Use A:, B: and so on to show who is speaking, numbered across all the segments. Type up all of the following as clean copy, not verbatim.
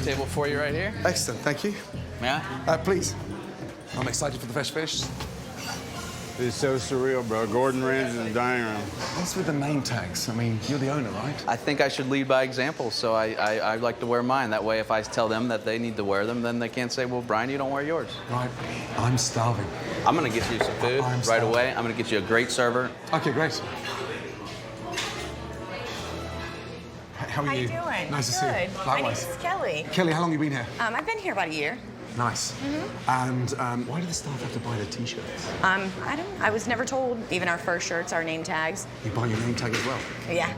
A: Table for you right here.
B: Excellent, thank you.
A: May I?
B: Please. I'm excited for the fresh fish.
C: It's so surreal, bro. Gordon Ramsay's dining room.
B: What's with the name tags? I mean, you're the owner, right?
A: I think I should lead by example, so I like to wear mine. That way, if I tell them that they need to wear them, then they can't say, well, Brian, you don't wear yours.
B: Right. I'm starving.
A: I'm gonna get you some food right away. I'm gonna get you a great server.
B: Okay, great. How are you?
D: How you doing?
B: Nice to see you.
D: Good.
B: Likewise.
D: My name is Kelly.
B: Kelly, how long have you been here?
D: I've been here about a year.
B: Nice. And why do the staff have to buy the T-shirts?
D: I was never told. Even our first shirts, our name tags.
B: You buy your name tag as well?
D: Yeah.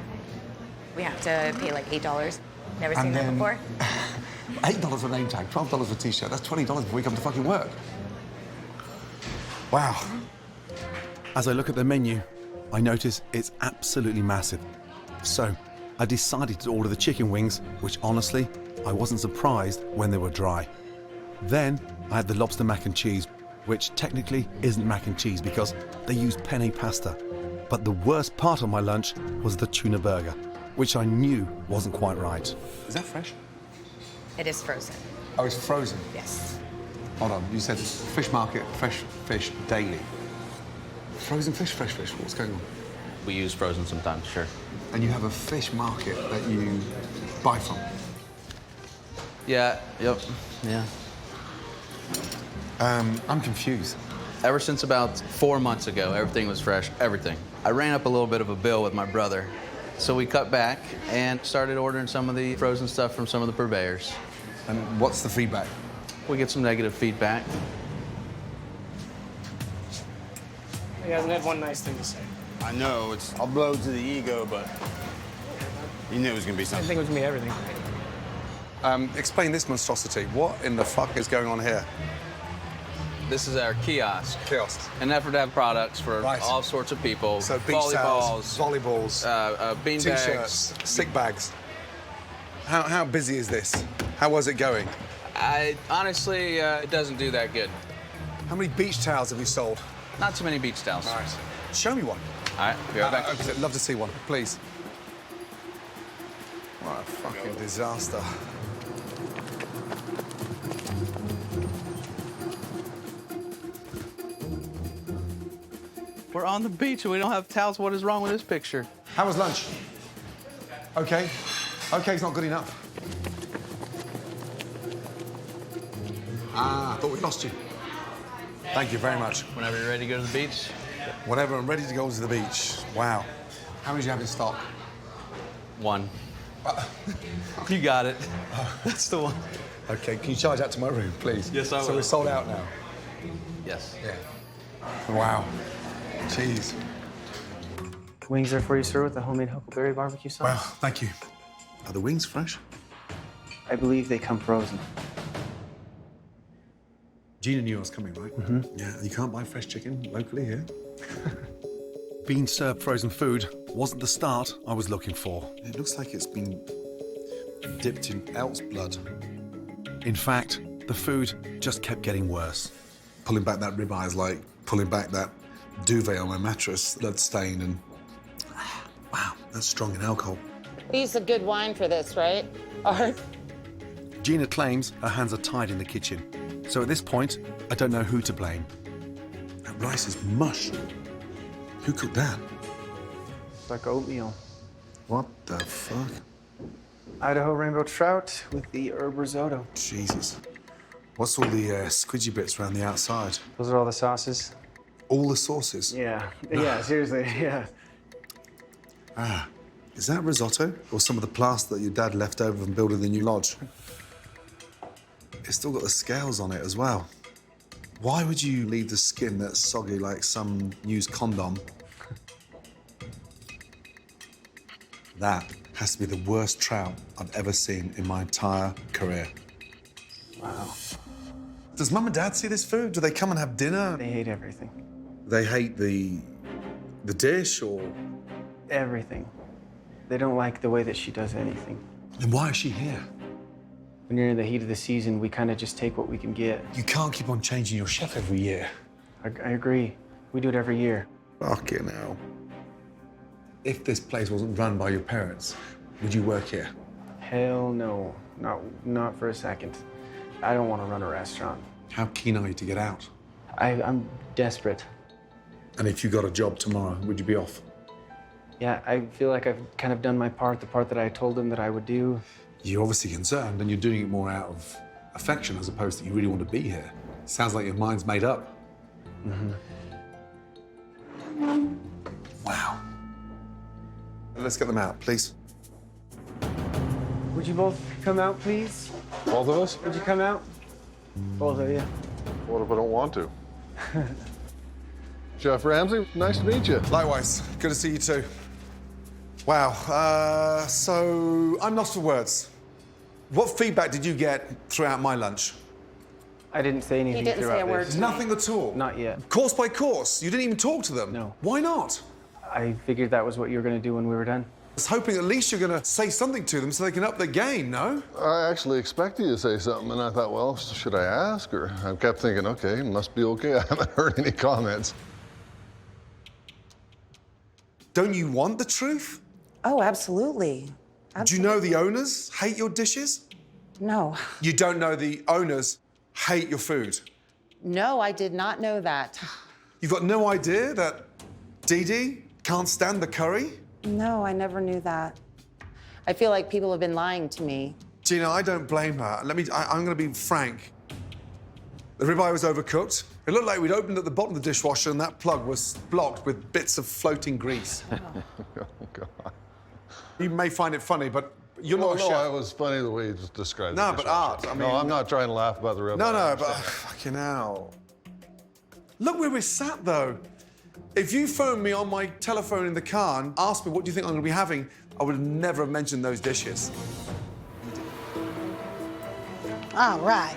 D: We have to pay like $8. Never seen that before.
B: $8 for a name tag, $12 for a T-shirt. That's $20 before we come to fucking work. Wow. As I look at the menu, I notice it's absolutely massive. So I decided to order the chicken wings, which honestly, I wasn't surprised when they were dry. Then I had the lobster mac and cheese, which technically isn't mac and cheese because they use penne pasta. But the worst part of my lunch was the tuna burger, which I knew wasn't quite right. Is that fresh?
D: It is frozen.
B: Oh, it's frozen?
D: Yes.
B: Hold on, you said fish market, fresh fish daily. Frozen fish, fresh fish, what's going on?
A: We use frozen sometimes, sure.
B: And you have a fish market that you buy from?
A: Yeah, yep, yeah.
B: I'm confused.
A: Ever since about 4 months ago, everything was fresh, everything. I ran up a little bit of a bill with my brother, so we cut back and started ordering some of the frozen stuff from some of the purveyors.
B: And what's the feedback?
A: We get some negative feedback.
E: He hasn't had one nice thing to say.
C: I know, it's a blow to the ego, but you knew it was gonna be
E: I
C: something.
E: think it was gonna be everything.
B: Explain this monstrosity. What in the fuck is going on here?
A: This is our kiosk.
B: Kiosk.
A: An effort to have products for
B: Right.
A: all sorts of people.
B: So beach towels, volleyballs,
A: bean
B: T-shirts,
A: bags.
B: stick bags. How busy is this? How was it going?
A: Honestly, it doesn't do that good.
B: How many beach towels have you sold?
A: Not too many beach towels.
B: All right. Show me one.
A: All right, be right back.
B: I'd love to see one, please. What a fucking disaster.
A: We're on the beach and we don't have towels. What is wrong with this picture?
B: How was lunch? Okay. Okay's not good enough. I thought we lost you. Thank you very much.
A: Whenever you're ready to go to the beach.
B: Whenever I'm ready to go to the beach. Wow. How many do you have in stock?
A: One. You got it. That's the one.
B: Okay, can you charge that to my room, please?
A: Yes, I will.
B: So we're sold out now?
A: Yes.
B: Yeah. Wow. Jeez.
E: Wings are for you, sir, with the homemade huckleberry barbecue sauce.
B: Wow, thank you. Are the wings fresh?
E: I believe they come frozen.
B: Gina knew I was coming, right? Mm-hmm. Yeah, you can't buy fresh chicken locally here. Being served frozen food wasn't the start I was looking for. It looks like it's been dipped in elk's blood. In fact, the food just kept getting worse. Pulling back that ribeye is like pulling back that duvet on my mattress, blood stain, and wow, that's strong in alcohol.
F: Use a good wine for this, right? Or
B: Gina claims her hands are tied in the kitchen. So at this point, I don't know who to blame. That rice is mush. Who cooked that?
E: It's like oatmeal.
B: What the fuck?
E: Idaho rainbow trout with the herb risotto.
B: Jesus. What's all the squidgy bits around the outside?
E: Those are all the sauces.
B: All the sauces?
E: Yeah. Yeah, seriously, yeah.
B: Ah, is that risotto? Or some of the plaster that your dad left over from building the new lodge? It's still got the scales on it as well. Why would you leave the skin that's soggy like some used condom? That has to be the worst trout I've ever seen in my entire career.
E: Wow.
B: Does Mum and Dad see this food? Do they come and have dinner?
E: They hate everything.
B: They hate the dish, or?
E: Everything. They don't like the way that she does anything.
B: Then why is she here?
E: When you're in the heat of the season, we kind of just take what we can get.
B: You can't keep on changing your chef every year.
E: I agree. We do it every year.
B: Fucking hell. If this place wasn't run by your parents, would you work here?
E: Hell no. Not for a second. I don't want to run a restaurant.
B: How keen are you to get out?
E: I'm desperate.
B: And if you got a job tomorrow, would you be off?
E: Yeah, I feel like I've kind of done my part, the part that I told them that I would do.
B: You're obviously concerned, and you're doing it more out of affection as opposed to you really want to be here. Sounds like your mind's made up. Wow. Let's get them out, please.
E: Would you both come out, please?
G: Both of us?
E: Would you come out? Both of you.
G: What if I don't want to? Chef Ramsay, nice to meet you.
B: Likewise. Good to see you too. Wow. So I'm lost for words. What feedback did you get throughout my lunch?
E: I didn't say anything
F: He didn't say
E: throughout
F: a word
E: this.
F: to me.
B: Nothing at all?
E: Not yet.
B: Course by course? You didn't even talk to them?
E: No.
B: Why not?
E: I figured that was what you were going to do when we were done.
B: I was hoping at least you're going to say something to them so they can up their game, no?
G: I actually expected you to say something, and I thought, well, should I ask? Or I kept thinking, okay, it must be okay. I haven't heard any comments.
B: Don't you want the truth?
F: Oh, absolutely.
B: Do you know the owners hate your dishes?
F: No.
B: You don't know the owners hate your food?
F: No, I did not know that.
B: You've got no idea that Dee Dee can't stand the curry?
F: No, I never knew that. I feel like people have been lying to me.
B: Gina, I don't blame her. I'm going to be frank. The ribeye was overcooked. It looked like we'd opened at the bottom of the dishwasher and that plug was blocked with bits of floating grease.
G: Oh, God.
B: You may find it funny, but you're not a chef.
G: No, it was funny the way you just described it.
B: No, but Art, I mean...
G: No, I'm not trying to laugh about the ribeye.
B: No, but fucking hell. Look where we're sat, though. If you phoned me on my telephone in the car and asked me what do you think I'm going to be having, I would have never mentioned those dishes.
H: All right.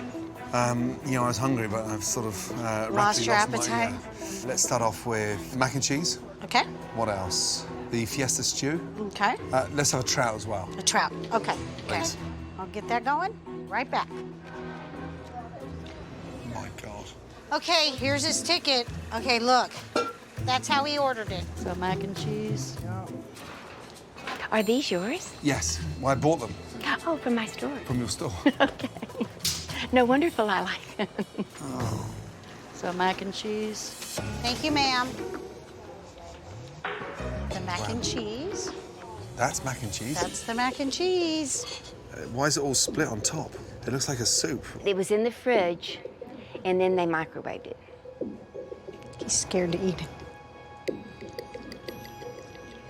B: You know, I was hungry, but I've sort of
H: Lost your
B: rapidly
H: appetite?
B: Let's start off with mac and cheese.
H: Okay.
B: What else? The fiesta stew.
H: Okay.
B: Let's have a trout as well.
H: A trout. Okay. Okay.
B: Thanks.
H: I'll get that going. Right back.
B: My God.
H: Okay, here's his ticket. Okay, look. That's how he ordered it. So mac and cheese.
I: Are these yours?
B: Yes. Well, I bought them
I: Oh, from my store.
B: from your store.
I: Okay. No, wonderful. I like them.
H: So mac and cheese. Thank you, ma'am. The mac and cheese.
B: That's mac and cheese.
H: That's the mac and cheese.
B: Why is it all split on top? It looks like a soup.
I: It was in the fridge, and then they microwaved it.
H: He's scared to eat it.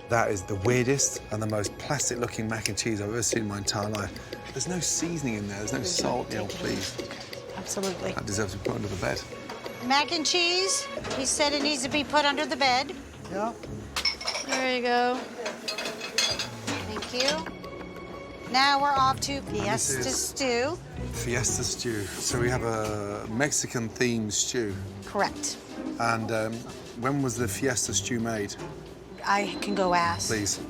B: That is the weirdest and the most plastic-looking mac and cheese I've ever seen in my entire life. There's no seasoning in there. There's no salt. Neil, please.
H: Absolutely.
B: That deserves to be put under the bed.
H: Mac and cheese. He said it needs to be put under the bed.
B: Yeah.
H: There you go. Thank you. Now we're off to Fiesta Stew.
B: Fiesta stew. So we have a Mexican-themed stew.
H: Correct.
B: And when was the Fiesta stew made?
H: I can go ask.
B: Please.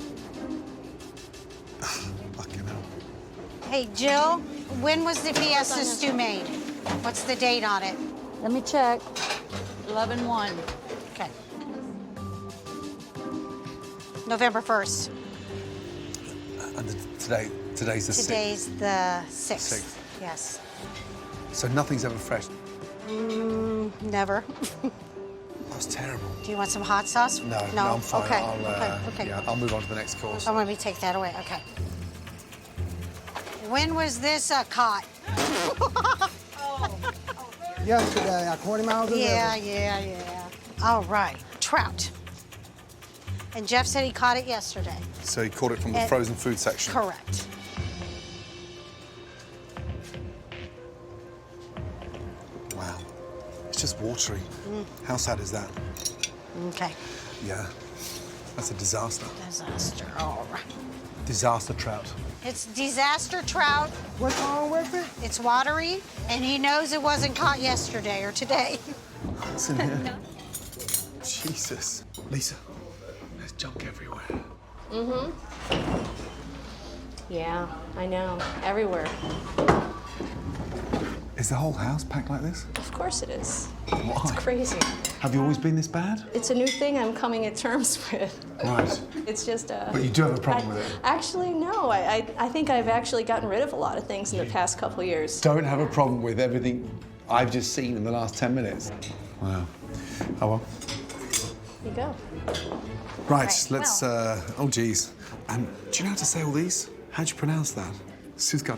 B: Fucking hell.
H: Hey, Jill, when was the Fiesta Stew made? What's the date on it?
J: Let me check. 11/1.
H: Okay. November 1st.
B: And today's the 6th.
H: Today's the 6th.
B: 6th.
H: Yes.
B: So nothing's ever fresh.
H: Never.
B: That was terrible.
H: Do you want some hot sauce?
B: No, I'm fine.
H: Okay.
B: Okay. Yeah, I'll move on to the next course.
H: Oh, let me take that away. Okay. When was this caught?
K: Yesterday, 40 miles an hour.
H: Yeah. All right. Trout. And Jeff said he caught it yesterday.
B: So he caught it from the frozen food section.
H: Correct.
B: Wow. It's just watery. How sad is that?
H: Okay.
B: Yeah. That's a disaster.
H: Disaster. All right.
B: Disaster trout.
H: It's disaster trout.
K: What's wrong with it?
H: It's watery, and he knows it wasn't caught yesterday or today.
B: What's in here? Jesus. Lisa, there's junk everywhere.
J: Yeah, I know. Everywhere.
B: Is the whole house packed like this?
L: Of course it is.
B: Why?
L: It's crazy.
B: Have you always been this bad?
L: It's a new thing I'm coming at terms with.
B: Right.
L: It's just
B: But you do have a problem with it?
L: Actually, no. I think I've actually gotten rid of a lot of things in the past couple of years.
B: Don't have a problem with everything I've just seen in the last 10 minutes. Wow. Oh well.
L: Here you go.
B: Right, let's, oh geez. Do you know how to say all these? How'd you pronounce that? Suzka.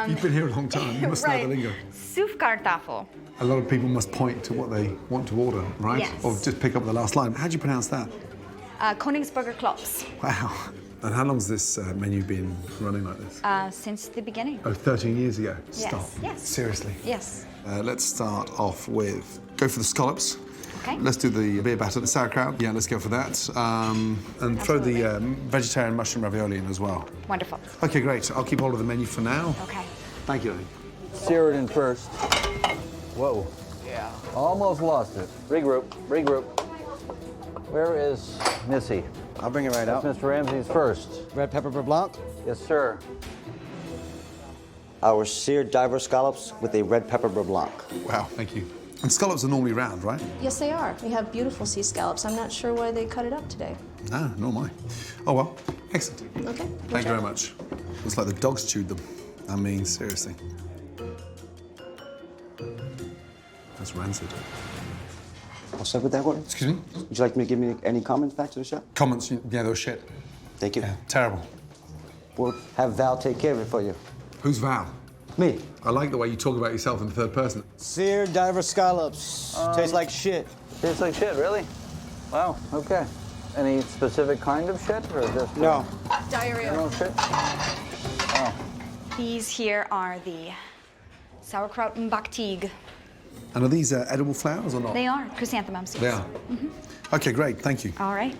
B: You've been here a long time, you must know the lingo.
I: Soufkartafel.
B: A lot of people must point to what they want to order, right?
I: Yes.
B: Or just pick up the last line. How'd you pronounce that?
I: Koningsburger Klops.
B: Wow. And how long's this menu been running like this?
I: Since the beginning.
B: Oh, 13 years ago?
I: Yes,
B: Stop.
I: yes.
B: Seriously?
I: Yes.
B: Let's start off with, go for the scallops.
I: Okay.
B: Let's do the beer batter, the sauerkraut. Yeah, let's go for that. And throw the vegetarian mushroom ravioli in as well.
I: Wonderful.
B: Okay, great. I'll keep hold of the menu for now.
I: Okay.
B: Thank you, Eddie.
C: Sear it in first. Whoa.
A: Yeah.
C: Almost lost it. Regroup, regroup. Where is Missy?
K: I'll bring it right out.
C: That's Mr. Ramsay's first.
K: Red pepper beurre blanc.
C: Yes, sir.
M: Our seared diver scallops with a red pepper beurre blanc.
B: Wow, thank you. And scallops are normally round, right?
L: Yes, they are. We have beautiful sea scallops. I'm not sure why they cut it up today.
B: No, nor am I. Oh, well, excellent.
L: Okay.
B: Thank you very much. Looks like the dogs chewed them. I mean, seriously. That's rancid.
M: I'll start with that one.
B: Excuse me?
M: Would you like me to give me any comments back to the chef?
B: Comments? Yeah, they were shit.
M: Thank you.
B: Yeah, terrible.
M: We'll have Val take care of it for you.
B: Who's Val?
M: Me.
B: I like the way you talk about yourself in the third person.
K: Seared diver scallops. Tastes like shit.
C: Tastes like shit, really? Wow, okay. Any specific kind of shit, or just...
K: No.
L: Diarrhea.
C: General shit? Wow.
I: These here are the sauerkraut and baktig.
B: And are these edible flowers or not?
I: They are chrysanthemum seeds.
B: They are? Okay, great, thank you.
I: All right.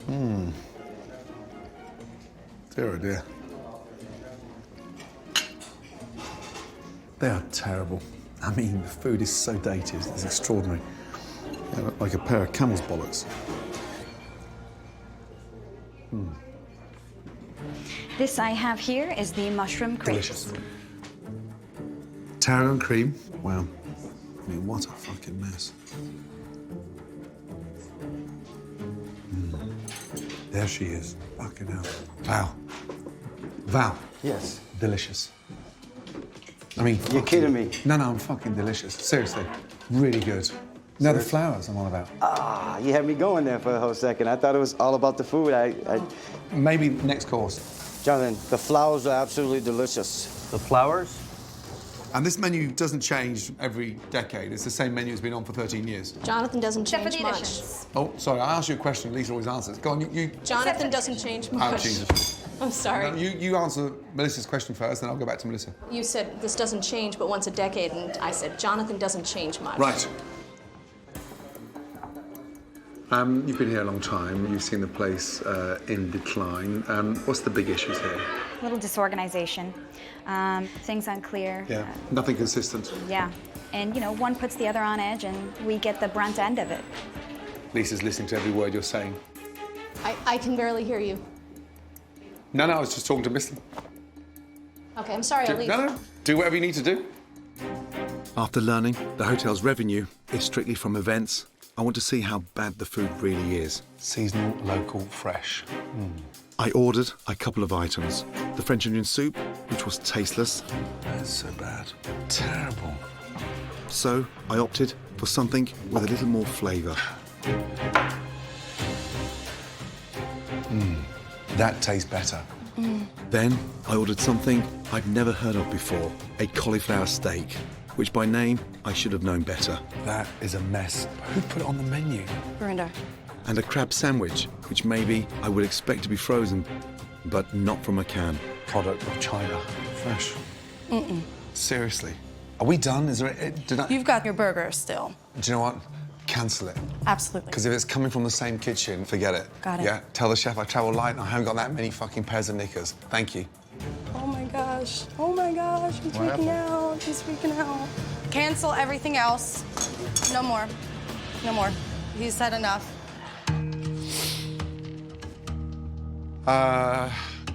B: Dear, oh dear. They are terrible. I mean, the food is so dated, it's extraordinary. They look like a pair of camel's bollocks.
I: This I have here is the mushroom crepe.
B: Delicious. Tarragon cream. Wow. I mean, what a fucking mess. There she is. Fucking hell. Val. Val.
M: Yes.
B: Delicious. I mean,
M: You're kidding me.
B: No, I'm fucking delicious. Seriously. Really good. Now the flowers I'm on about.
M: Ah, you had me going there for a whole second. I thought it was all about the food.
B: Maybe next course.
M: Jonathan, the flowers are absolutely delicious.
C: The flowers?
B: And this menu doesn't change every decade. It's the same menu it's been on for 13 years.
L: Jonathan doesn't
I: Except for
L: change
I: the
L: much.
I: additions.
B: Oh, sorry, I asked you a question. Lisa always answers. Go on, you...
L: Jonathan doesn't change much.
B: Oh, Jesus.
L: I'm sorry.
B: No, you answer Melissa's question first, then I'll go back to Melissa.
L: You said this doesn't change but once a decade, and I said Jonathan doesn't change much.
B: Right. You've been here a long time. You've seen the place in decline. What's the big issues here?
I: A little disorganization. Things unclear.
B: Yeah, nothing consistent.
I: Yeah. And, you know, one puts the other on edge and we get the brunt end of it.
B: Lisa's listening to every word you're saying.
L: I can barely hear you.
B: No, I was just talking to Missy.
L: Okay, I'm sorry, I'll leave.
B: No, do whatever you need to do.
N: After learning the hotel's revenue is strictly from events, I want to see how bad the food really is.
B: Seasonal, local, fresh.
N: I ordered a couple of items. The French onion soup, which was tasteless.
B: That's so bad. Terrible.
N: So I opted for something with a little more flavour.
B: That tastes better.
N: Then I ordered something I'd never heard of before, a cauliflower steak, which by name I should have known better.
B: That is a mess. Who put it on the menu?
L: Verinda.
N: And a crab sandwich, which maybe I would expect to be frozen, but not from a can.
B: Product of China. Fresh. Seriously. Are we done? Is there...
L: You've got your burger still.
B: Do you know what? Cancel it.
L: Absolutely.
B: Because if it's coming from the same kitchen, forget it.
L: Got it.
B: Yeah? Tell the chef I travel light and I haven't got that many fucking pairs of knickers. Thank you.
L: Oh my gosh. Oh my gosh. He's freaking out. He's freaking out. Cancel everything else. No more. No more. He's said enough.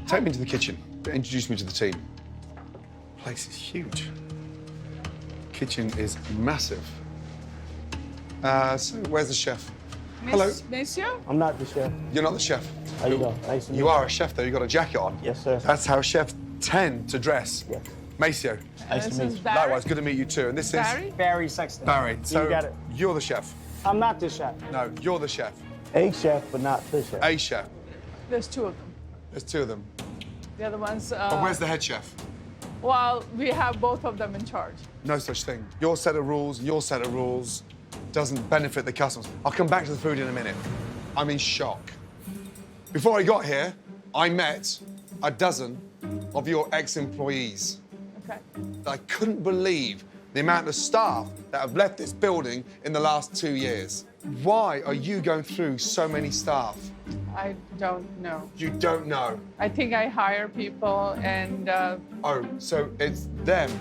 B: Take me to the kitchen. Introduce me to the team.
O: place is huge. Kitchen is massive. So where's the chef? Hello.
P: Monsieur?
K: I'm not the chef.
O: You're not the chef.
K: How you doing? Nice to meet
O: You are a chef, though. You got a jacket on.
K: Yes, sir.
O: That's how chefs tend to dress.
K: Yes.
O: Maceo.
K: Nice to meet you.
O: Likewise, good to meet you too. And this
P: Barry?
O: is
K: Barry Sexton.
O: Barry. So
K: you got it.
O: you're the chef.
K: I'm not the chef.
O: No, you're the chef.
K: A chef, but not the chef.
O: A chef.
P: There's two of them.
O: There's two of them.
P: The other one's.
O: But where's the head chef?
P: Well, we have both of them in charge.
O: No such thing. Your set of rules, your set of rules doesn't benefit the customers. I'll come back to the food in a minute. I'm in shock. Before I got here, I met a dozen of your ex-employees.
P: Okay.
O: I couldn't believe the amount of staff that have left this building in the last 2 years. Why are you going through so many staff?
P: I don't know.
O: You don't know.
P: I think I hire people and.
O: Oh, so it's them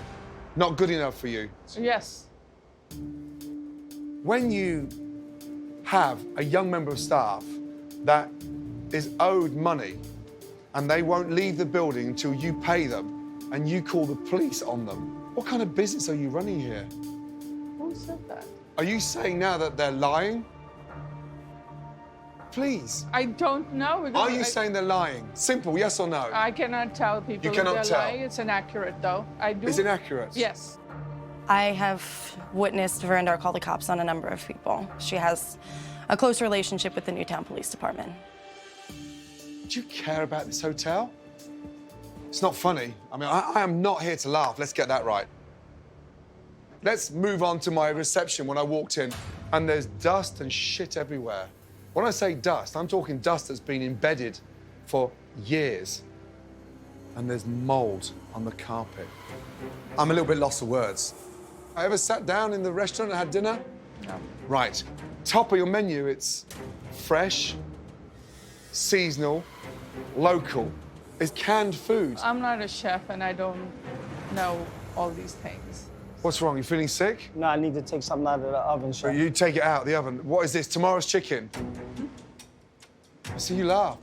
O: not good enough for you?
P: Yes.
O: When you have a young member of staff that is owed money and they won't leave the building until you pay them and you call the police on them, what kind of business are you running here?
P: Who said that?
O: Are you saying now that they're lying? Please.
P: I don't know. because
O: Are you saying they're lying? Simple, yes or no?
P: I cannot tell people
O: You
P: if
O: cannot
P: they're
O: tell.
P: lying. It's inaccurate, though. I do.
O: Is it accurate?
P: Yes.
L: I have witnessed Veranda call the cops on a number of people. She has a close relationship with the Newtown Police Department.
O: Do you care about this hotel? It's not funny. I mean, I am not here to laugh. Let's get that right. Let's move on to my reception when I walked in, and there's dust and shit everywhere. When I say dust, I'm talking dust that's been embedded for years. And there's mold on the carpet. I'm a little bit lost for words. I ever sat down in the restaurant and had dinner?
P: No.
O: Right. Top of your menu, it's fresh, seasonal, local. It's canned food.
P: I'm not a chef, and I don't know all these things.
O: What's wrong? You feeling sick?
K: No, I need to take something out of the oven, chef.
O: You take it out of the oven. What is this? Tomorrow's chicken? I see you laugh.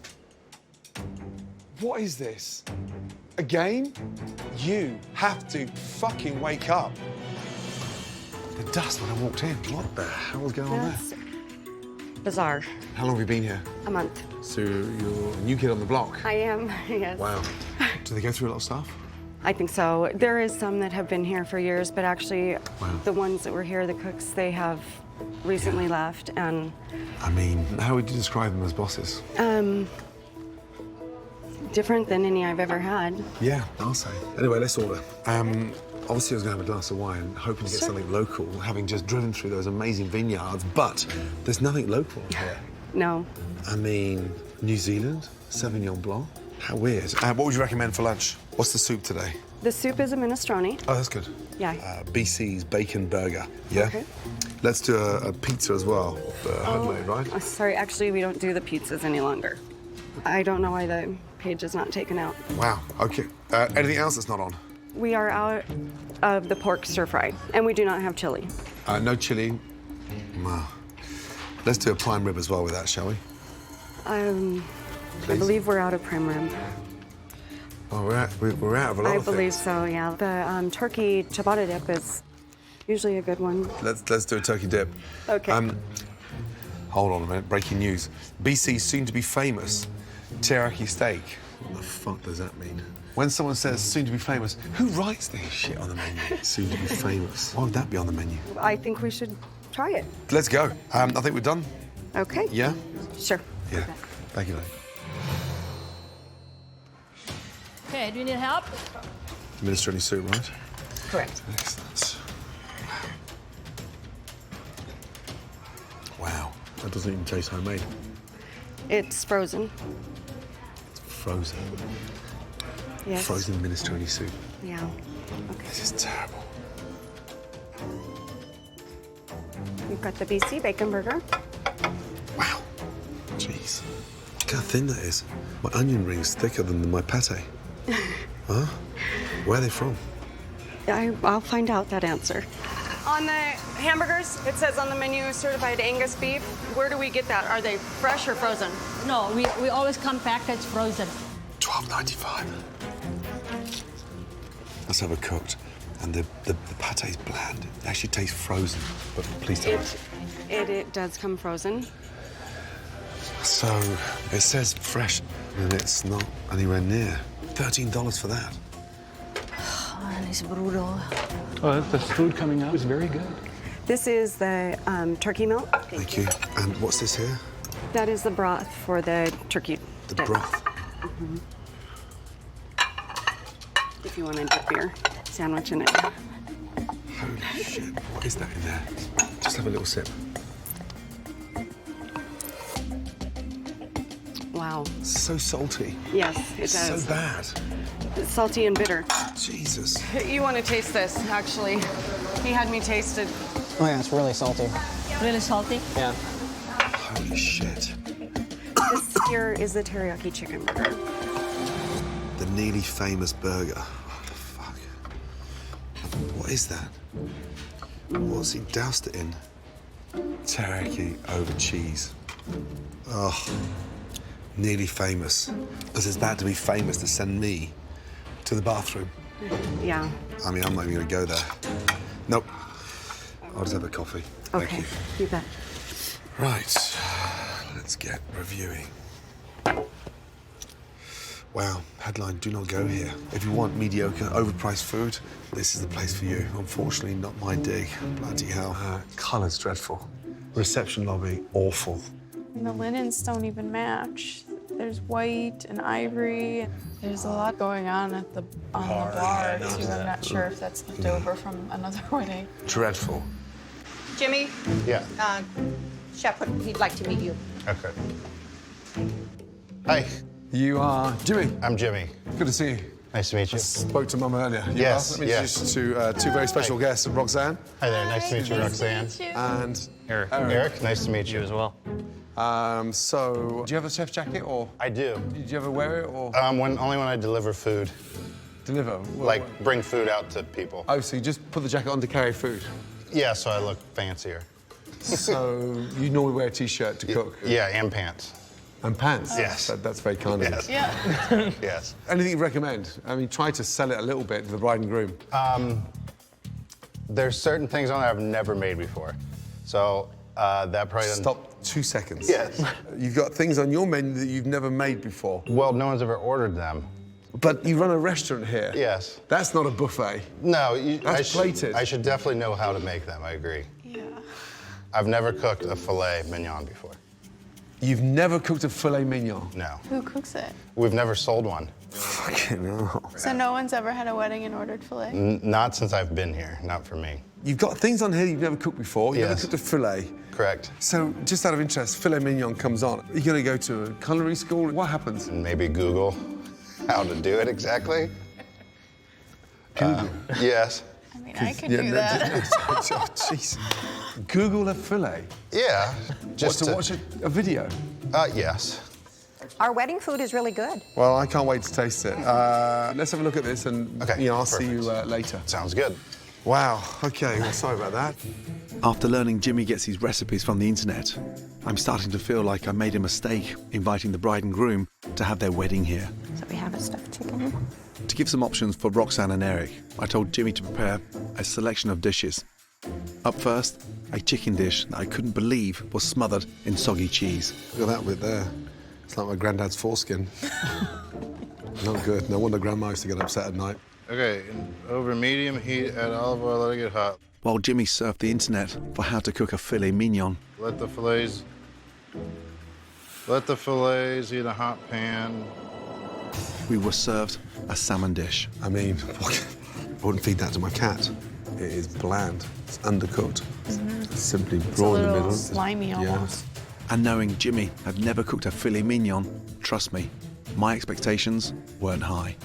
O: What is this? A game? You have to fucking wake up. The dust when I walked in. What the hell's going on there?
Q: Bizarre.
O: How long have you been here?
Q: A month.
O: So you're a new kid on the block?
Q: I am, yes.
O: Wow. Do they go through a lot of stuff?
Q: I think so. There is some that have been here for years, but actually, the ones that were here, the cooks, they have recently left, and...
O: I mean, how would you describe them as bosses?
Q: Different than any I've ever had.
O: Yeah, I'll say. Anyway, let's order. Obviously, I was going to have a glass of wine, hoping to get something local, having just driven through those amazing vineyards, but there's nothing local here.
Q: No.
O: I mean, New Zealand, Sauvignon Blanc. How weird. What would you recommend for lunch? What's the soup today?
Q: The soup is a minestrone.
O: Oh, that's good.
Q: Yeah.
O: BC's bacon burger. Yeah?
Q: Okay.
O: Let's do a pizza as well. Homemade, right?
Q: Sorry, actually, we don't do the pizzas any longer. I don't know why the page is not taken out.
O: Wow, okay. Anything else that's not on?
Q: We are out of the pork stir fry, and we do not have chili.
O: No chili. Wow. Let's do a prime rib as well with that, shall we?
Q: I believe we're out of prime rib.
O: Oh, we're out of a lot
Q: I
O: of
Q: believe
O: things.
Q: so, yeah. The turkey ciabatta dip is usually a good one.
O: Let's do a turkey dip.
Q: Okay.
O: Hold on a minute. Breaking news. BC's soon to be famous teriyaki steak. What the fuck does that mean? When someone says soon to be famous, who writes this shit on the menu? Soon to be famous. Why would that be on the menu?
Q: I think we should try it.
O: Let's go. I think we're done.
Q: Okay.
O: Yeah?
Q: Sure.
O: Yeah. Thank you, Lane.
J: Okay, do you need help?
O: Minestrone soup, right?
J: Correct.
O: Excellent. Wow. That doesn't even taste homemade.
Q: It's frozen.
O: It's frozen.
Q: Yes.
O: Frozen minestrone soup.
Q: Yeah. Okay.
O: This is terrible.
Q: We've got the BC bacon burger.
O: Wow. Jeez. Look how thin that is. My onion ring's thicker than my pate. Huh? Where are they from?
Q: I'll find out that answer. On the hamburgers, it says on the menu certified Angus beef. Where do we get that? Are they fresh or frozen?
J: No, we always come packaged frozen.
O: $12.95.
B: That's overcooked. And the pate's bland. It actually tastes frozen. But please tell me.
Q: It does come frozen.
B: So, it says fresh, and it's not anywhere near. $13 for that.
J: Oh, it's brutal.
E: Oh, the food coming out is very good.
Q: This is the turkey milk.
B: Thank you. And what's this here?
Q: That is the broth for the turkey.
B: The broth.
Q: Mm-hmm. If you want to dip your sandwich in it.
B: Holy shit, what is that in there? Just have a little sip.
Q: Wow.
B: So salty.
Q: Yes, it does.
B: So bad.
Q: It's salty and bitter.
B: Jesus.
Q: You want to taste this, actually. He had me taste it.
K: Oh yeah, it's really salty.
J: Really salty?
K: Yeah.
B: Holy shit.
Q: This here is the teriyaki chicken burger.
B: The nearly famous burger. Oh, fuck. What is that? What's he doused it in? Teriyaki over cheese. Oh, nearly famous. Because it's bad to be famous to send me to the bathroom.
Q: Yeah.
B: I mean, I'm not even gonna go there. Nope. I'll just have a coffee. Thank
Q: Okay,
B: you.
Q: you bet.
B: Right, let's get reviewing. Wow, headline, do not go here. If you want mediocre, overpriced food, this is the place for you. Unfortunately, not my dig. Bloody hell. Colour's dreadful. Reception lobby, awful.
L: And the linens don't even match. There's white and ivory. There's a lot going on at the bar too. I'm not sure if that's left over from another wedding.
B: Dreadful.
R: Jimmy?
G: Yeah.
R: Chef, he'd like to meet you.
G: Okay. Hi.
O: You are Jimmy.
G: I'm Jimmy.
O: Good to see you.
G: Nice to meet you.
O: I spoke to Mum earlier. You
G: Yes,
O: Let me introduce you to two very special guests, Roxanne.
G: Hi there. Nice to meet you, Roxanne.
O: And
G: Eric. Eric, nice to meet you
E: as well.
O: So, do you have a chef jacket, or?
G: I do.
O: Did you ever wear it, or?
G: Only when I deliver food.
O: Deliver?
G: Like, bring food out to people.
O: Oh, so you just put the jacket on to carry food?
G: Yeah, so I look fancier.
O: So, you normally wear a T-shirt to cook?
G: Yeah, and pants.
O: And pants?
G: Yes.
O: That's very kind of you.
G: Yes.
L: Yeah.
G: Yes.
O: Anything you recommend? I mean, try to sell it a little bit to the bride and groom.
G: There's certain things on there I've never made before. So, that probably doesn't...
O: Stop 2 seconds.
G: Yes.
O: You've got things on your menu that you've never made before.
G: Well, no one's ever ordered them.
O: But you run a restaurant here.
G: Yes.
O: That's not a buffet.
G: No,
O: That's plated.
G: I should definitely know how to make them, I agree.
L: Yeah.
G: I've never cooked a filet mignon before.
O: You've never cooked a filet mignon?
G: No.
L: Who cooks it?
G: We've never sold one.
O: Fucking hell.
L: So no one's ever had a wedding and ordered filet?
G: Not since I've been here, not for me.
O: You've got things on here you've never cooked before. You've never cooked a filet.
G: Correct.
O: So, just out of interest, filet mignon comes on. Are you going to go to a culinary school? What happens?
G: And maybe Google how to do it exactly.
O: Google?
G: Yes.
L: I mean, I could do that.
O: Oh, jeez. Google a filet?
G: Yeah.
O: Just to watch a video?
G: Yes.
R: Our wedding food is really good.
O: Well, I can't wait to taste it. Let's have a look at this, and I'll see you later.
G: Sounds good.
O: Wow. Okay. Well, sorry about that.
B: After learning Jimmy gets his recipes from the internet, I'm starting to feel like I made a mistake inviting the bride and groom to have their wedding here.
R: So we have a stuffed chicken.
B: To give some options for Roxanne and Eric, I told Jimmy to prepare a selection of dishes. Up first, a chicken dish that I couldn't believe was smothered in soggy cheese.
O: Look at that bit there. It's like my granddad's foreskin. Not good. No wonder Grandma used to get upset at night.
G: Okay, over medium heat, add olive oil, let it get hot.
B: While Jimmy surfed the internet for how to cook a filet mignon.
G: Let the fillets in a hot pan.
B: We were served a salmon dish.
O: I mean, I wouldn't feed that to my cat. It is bland. It's undercooked. It's simply raw in the middle.
L: Slimy almost.
B: And knowing Jimmy had never cooked a filet mignon, trust me, my expectations weren't high.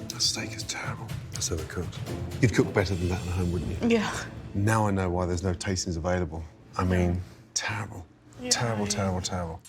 O: That steak is terrible. That's overcooked. You'd cook better than that at home, wouldn't you?
L: Yeah.
O: Now I know why there's no tastings available. I mean, terrible.
L: Yeah,
O: terrible,
L: yeah.
O: terrible, terrible.